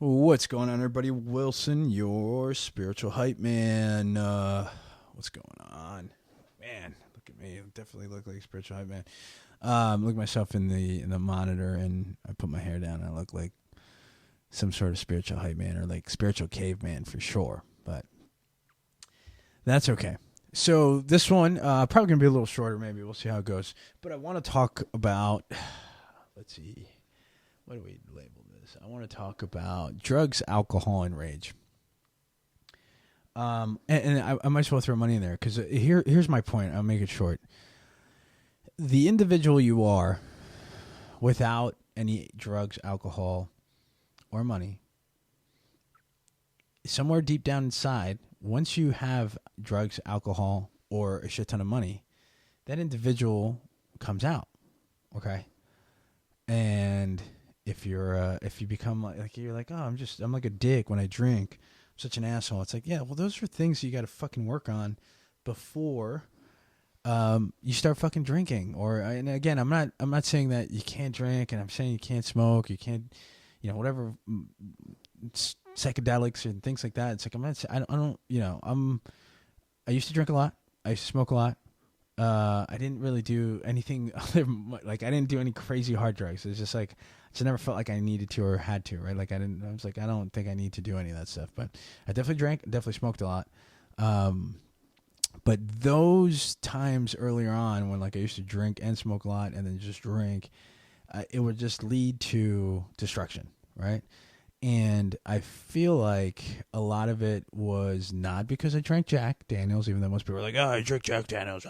What's going on, everybody? Wilson, your spiritual hype man. What's going on, man? Look at me. I definitely look like a spiritual hype man. Look at myself in the monitor, and I put my hair down. And I look like some sort of spiritual hype man or like spiritual caveman for sure. But that's okay. So this one probably gonna be a little shorter. Maybe we'll see how it goes. But I want to talk about. Let's see. What do we label this? I want to talk about drugs, alcohol, and rage. And I might as well throw money in there because here's my point. I'll make it short. The individual you are, without any drugs, alcohol, or money, somewhere deep down inside, once you have drugs, alcohol, or a shit ton of money, that individual comes out. Okay, and if you become like you're like, oh, I'm like a dick when I drink, I'm such an asshole. It's like, yeah, well, those are things you got to fucking work on before you start fucking drinking. And again, I'm not saying that you can't drink, and I'm saying you can't smoke, you can't, whatever psychedelics and things like that. It's like I don't I used to drink a lot, I used to smoke a lot. I didn't really do anything other, like I didn't do any crazy hard drugs. It's just like I just never felt like I needed to or had to, right? Like I was like, I don't think I need to do any of that stuff. But I definitely drank, definitely smoked a lot. But those times earlier on when like I used to drink and smoke a lot and then just drink, it would just lead to destruction, right? And I feel like a lot of it was not because I drank Jack Daniels, even though most people are like, oh, I drink Jack Daniels.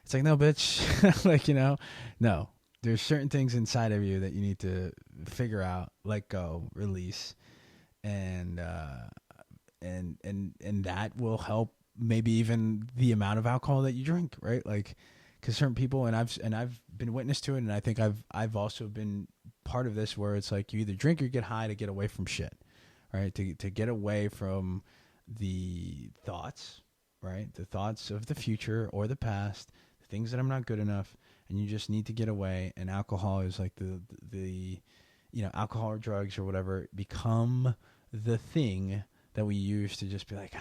It's like, no, bitch. Like, no. There's certain things inside of you that you need to figure out, let go, release, and that will help maybe even the amount of alcohol that you drink, right? Like, because certain people, and I've been witness to it, and I think I've also been part of this where it's like you either drink or get high to get away from shit, right? To get away from the thoughts, right? The thoughts of the future or the past, the things that I'm not good enough, and you just need to get away. And alcohol is like the alcohol or drugs or whatever become the thing that we use to just be like,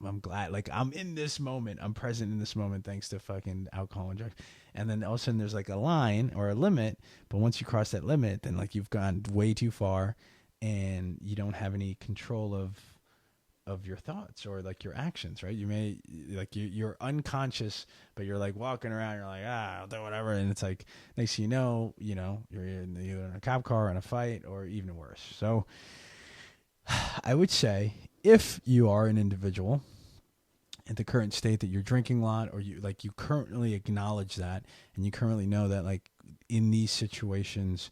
I'm glad, like I'm in this moment, I'm present in this moment thanks to fucking alcohol and drugs. And then all of a sudden there's like a line or a limit, but once you cross that limit, then like you've gone way too far and you don't have any control of your thoughts or like your actions, right? You may like you're unconscious, but you're like walking around, you're like, I'll do whatever. And it's like, next thing you're either in a cop car or in a fight or even worse. So I would say if you are an individual at the current state that you're drinking a lot, or you currently acknowledge that, and you currently know that like in these situations,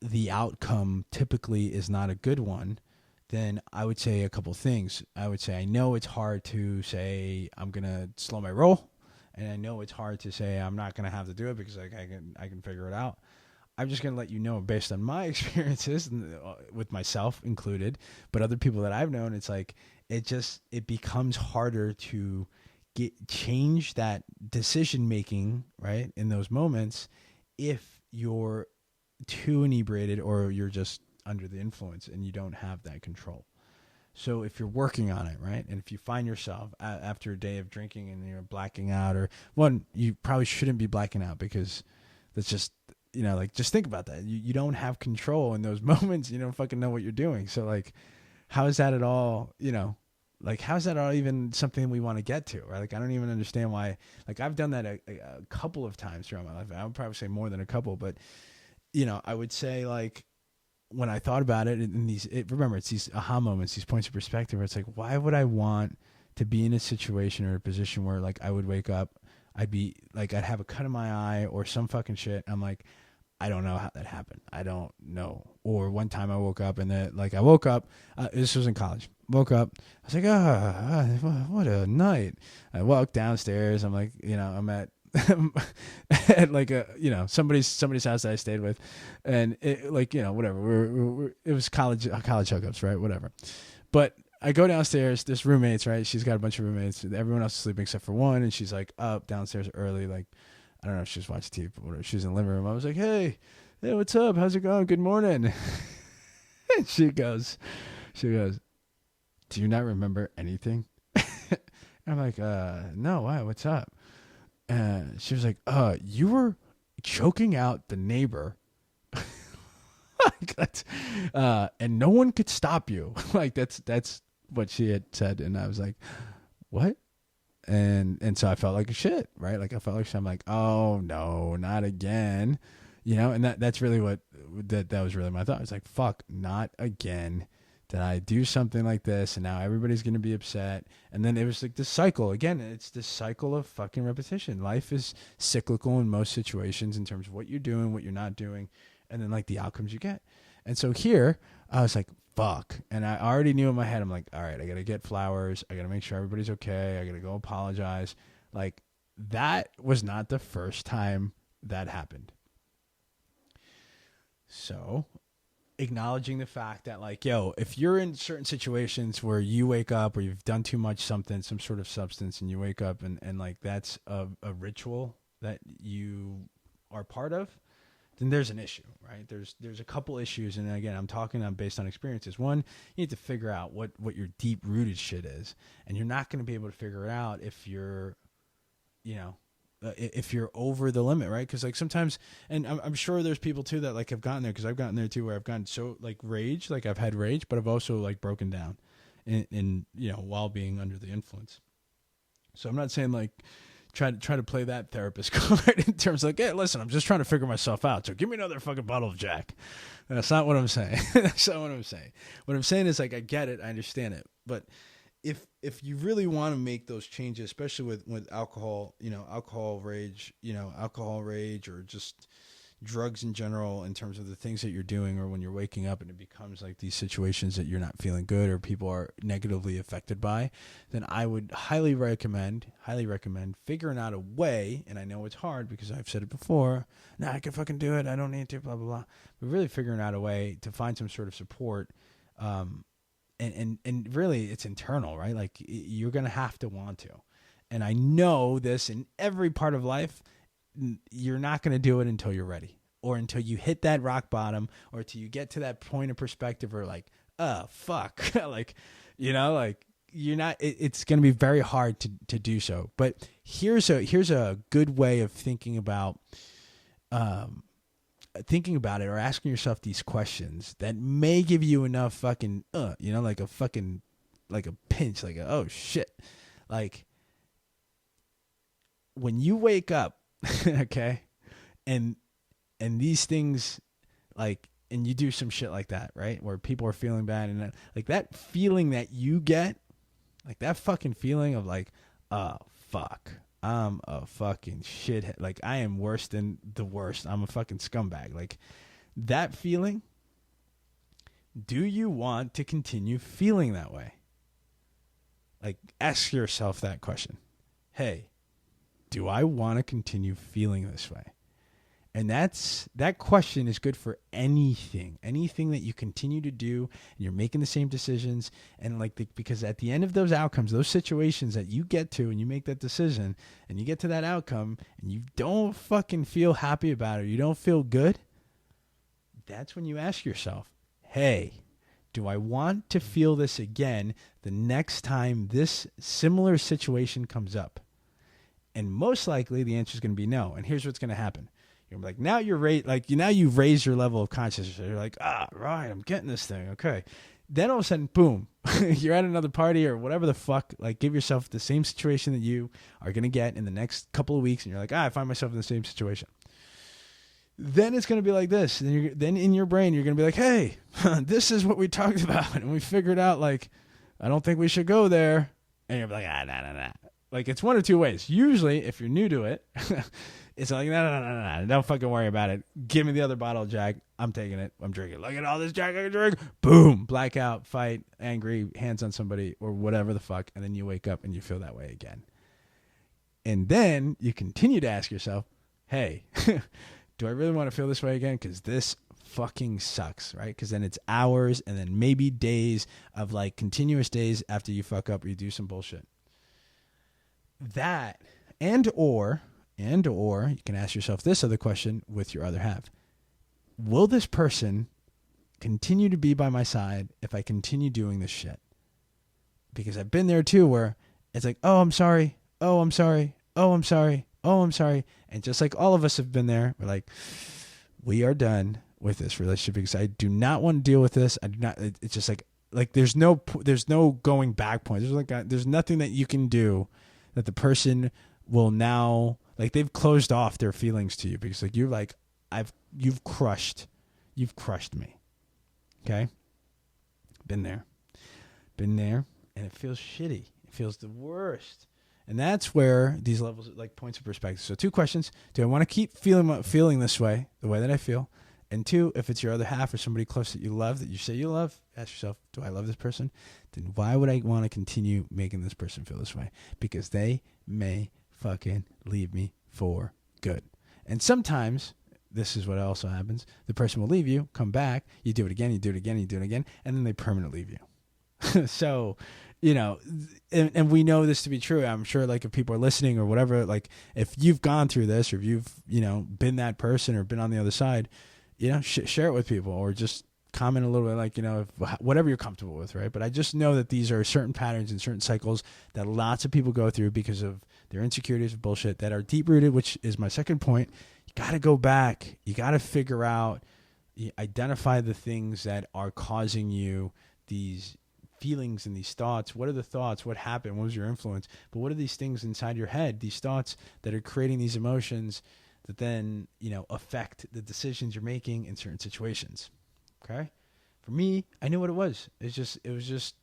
the outcome typically is not a good one, then I would say a couple things. I would say, I know it's hard to say I'm going to slow my roll, and I know it's hard to say I'm not going to have to do it because like I can figure it out. I'm just going to let you know based on my experiences with myself included, but other people that I've known, it's like, it becomes harder to change that decision making, right? In those moments, if you're too inebriated or you're just under the influence and you don't have that control. So if you're working on it, right? And if you find yourself after a day of drinking and you're blacking out, or one, you probably shouldn't be blacking out because that's just, just think about that. You don't have control in those moments. You don't fucking know what you're doing. So like, how is that at all, like how is that all even something we want to get to, right? Like, I don't even understand why, like I've done that a couple of times throughout my life. I would probably say more than a couple, but I would say like when I thought about it in remember it's these aha moments, these points of perspective where it's like, why would I want to be in a situation or a position where like I would wake up, I'd be like, I'd have a cut in my eye or some fucking shit. I'm like, I don't know how that happened. I don't know. Or one time I woke up and this was in college. Woke up. I was like, what a night. I walked downstairs. I'm like, I'm at at like somebody's house that I stayed with, and it whatever. It was college hookups, right? Whatever. But I go downstairs. There's roommates, right? She's got a bunch of roommates. Everyone else is sleeping except for one, and she's like up downstairs early, like. I don't know if she was watching TV, but whatever. She was in the living room. I was like, hey, what's up? How's it going? Good morning. she goes, do you not remember anything? I'm like, no, why? What's up? She was like, you were choking out the neighbor. And no one could stop you. Like that's what she had said. And I was like, what? And so I felt like a shit, right? Like I felt like shit. I'm like, oh no, not again. And that's really what that was really my thought. I was like, fuck, not again. Did I do something like this? And now everybody's going to be upset. And then it was like this cycle. Again, it's this cycle of fucking repetition. Life is cyclical in most situations in terms of what you're doing, what you're not doing, and then like the outcomes you get. And so here I was like, fuck. And I already knew in my head, I'm like, all right, I got to get flowers. I got to make sure everybody's okay. I got to go apologize. Like that was not the first time that happened. So acknowledging the fact that like, yo, if you're in certain situations where you wake up or you've done too much something, some sort of substance, and you wake up and like that's a ritual that you are part of, then there's an issue, right? There's a couple issues. And again, I'm talking based on experiences. One, you need to figure out what your deep rooted shit is. And you're not going to be able to figure it out if you're, if you're over the limit, right? Because like sometimes, and I'm sure there's people too that like have gotten there, because I've gotten there too, where I've gotten so like rage, like I've had rage, but I've also like broken down in while being under the influence. So I'm not saying like try to play that therapist card in terms of like, hey, listen, I'm just trying to figure myself out, so give me another fucking bottle of Jack. That's not what I'm saying. That's not what I'm saying. What I'm saying is like, I get it, I understand it, but if you really want to make those changes, especially with alcohol, alcohol rage, or just drugs in general, in terms of the things that you're doing, or when you're waking up and it becomes like these situations that you're not feeling good or people are negatively affected by, then I would highly recommend figuring out a way. And I know it's hard because I've said it before. Nah, I can fucking do it. I don't need to, blah, blah, blah. But really figuring out a way to find some sort of support, and really it's internal, right? Like you're going to have to want to. And I know this in every part of life, you're not going to do it until you're ready, or until you hit that rock bottom, or until you get to that point of perspective where like, oh, fuck. like, like you're not, it's going to be very hard to do so. But here's a good way of thinking about it, or asking yourself these questions that may give you enough fucking, like a fucking, like a pinch, like a, oh shit. Like when you wake up, okay, and these things, like, and you do some shit like that, right, where people are feeling bad, and like that feeling that you get, like that fucking feeling of like, oh fuck, I'm a fucking shithead, like I am worse than the worst, I'm a fucking scumbag, like that feeling, do you want to continue feeling that way? Like ask yourself that question. Hey, do I want to continue feeling this way? And that question is good for anything that you continue to do, and you're making the same decisions. And because at the end of those outcomes, those situations that you get to, and you make that decision and you get to that outcome and you don't fucking feel happy about it, you don't feel good, that's when you ask yourself, hey, do I want to feel this again the next time this similar situation comes up? And most likely the answer is going to be no. And here's what's going to happen. You're like, now now you've raised your level of consciousness. You're like, right, I'm getting this thing. Okay. Then all of a sudden, boom, you're at another party or whatever the fuck. Like give yourself the same situation that you are going to get in the next couple of weeks. And you're like, I find myself in the same situation. Then it's going to be like this. And then in your brain, you're going to be like, hey, this is what we talked about. And we figured out, like, I don't think we should go there. And you're like, nah. Like, it's one of two ways. Usually, if you're new to it, it's like, no, don't fucking worry about it. Give me the other bottle of Jack. I'm taking it. I'm drinking. Look at all this Jack I can drink. Boom. Blackout, fight, angry, hands on somebody, or whatever the fuck. And then you wake up and you feel that way again. And then you continue to ask yourself, hey, do I really want to feel this way again? Because this fucking sucks, right? Because then it's hours and then maybe days of like continuous days after you fuck up or you do some bullshit. That and or you can ask yourself this other question with your other half. Will this person continue to be by my side if I continue doing this shit. Because I've been there too, where it's like, oh, I'm sorry. Oh, I'm sorry. Oh, I'm sorry. Oh, I'm sorry. And just like all of us have been there, we're like, we are done with this relationship because I do not want to deal with this. I do not. It's just like there's no going back point. There's nothing that you can do that the person will now, like, they've closed off their feelings to you because like you're like, you've crushed me. Okay. Been there, and it feels shitty. It feels the worst. And that's where these levels, like, points of perspective. So 2 questions. Do I want to keep feeling this way, the way that I feel? And 2, if it's your other half or somebody close that you love, that you say you love, ask yourself, do I love this person? Then why would I want to continue making this person feel this way? Because they may fucking leave me for good. And sometimes, this is what also happens, the person will leave you, come back, you do it again, you do it again, you do it again, and then they permanently leave you. So, you know, and we know this to be true. I'm sure, like, if people are listening or whatever, like, if you've gone through this or if you've, you know, been that person or been on the other side, you know, share it with people or just comment a little bit, like, you know, whatever you're comfortable with, right? But I just know that these are certain patterns and certain cycles that lots of people go through because of their insecurities of bullshit that are deep-rooted, which is my second point. You got to go back. You got to figure out, identify the things that are causing you these feelings and these thoughts. What are the thoughts? What happened? What was your influence? But what are these things inside your head, these thoughts that are creating these emotions that then, you know, affect the decisions you're making in certain situations? Okay? For me, I knew what it was. It was just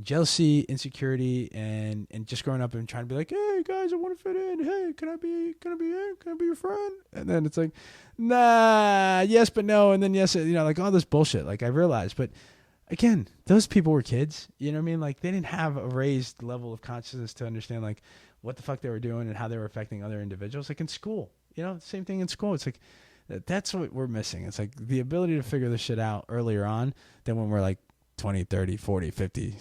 jealousy, insecurity, and just growing up and trying to be like, hey guys, I want to fit in. Hey, can I be in? Can I be your friend? And then it's like, nah, yes, but no. And then yes, you know, like all this bullshit. Like I realized, but again, those people were kids, you know what I mean? Like they didn't have a raised level of consciousness to understand like what the fuck they were doing and how they were affecting other individuals. Like in school, you know, same thing in school. It's like, that's what we're missing. It's like the ability to figure this shit out earlier on than when we're like 20, 30, 40, 50,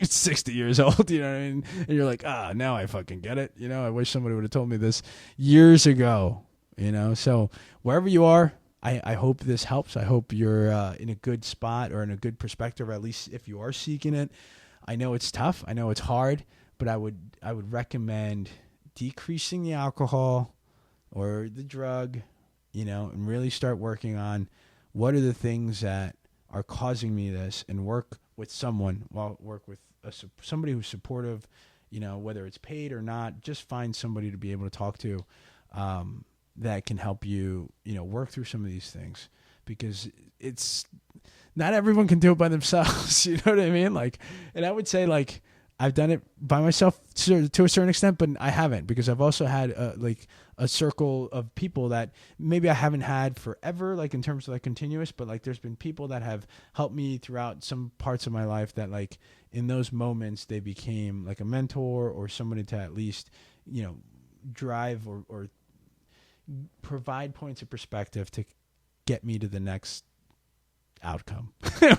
60 years old, you know what I mean? And you're like, now I fucking get it. You know, I wish somebody would have told me this years ago, you know? So wherever you are, I hope this helps. I hope you're in a good spot or in a good perspective, or at least if you are seeking it. I know it's tough. I know it's hard, but I would recommend decreasing the alcohol or the drug, you know, and really start working on what are the things that are causing me this, and work with someone. Well, work with somebody who's supportive, you know, whether it's paid or not. Just find somebody to be able to talk to that can help you, you know, work through some of these things, because it's not everyone can do it by themselves. You know what I mean? Like, and I would say like I've done it by myself to a certain extent, but I haven't, because I've also had like a circle of people that maybe I haven't had forever, like in terms of like continuous, but like there's been people that have helped me throughout some parts of my life that like in those moments they became like a mentor or somebody to at least, you know, drive or provide points of perspective to get me to the next outcome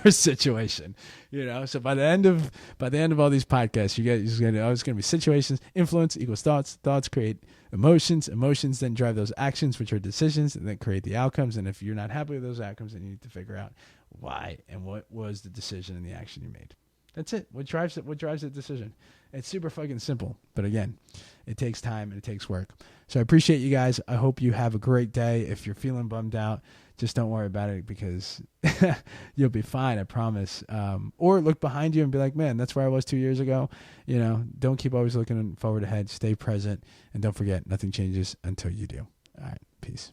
or situation, you know. So by the end of all these podcasts, it's going to be situations. Influence equals thoughts. Thoughts create emotions. Emotions then drive those actions, which are decisions, and then create the outcomes. And if you're not happy with those outcomes, then you need to figure out why and what was the decision and the action you made. That's it. What drives it? What drives the decision? It's super fucking simple. But again, it takes time and it takes work. So I appreciate you guys. I hope you have a great day. If you're feeling bummed out, just don't worry about it, because you'll be fine, I promise. Or look behind you and be like, man, that's where I was 2 years ago. You know, don't keep always looking forward ahead. Stay present. And don't forget, nothing changes until you do. All right. Peace.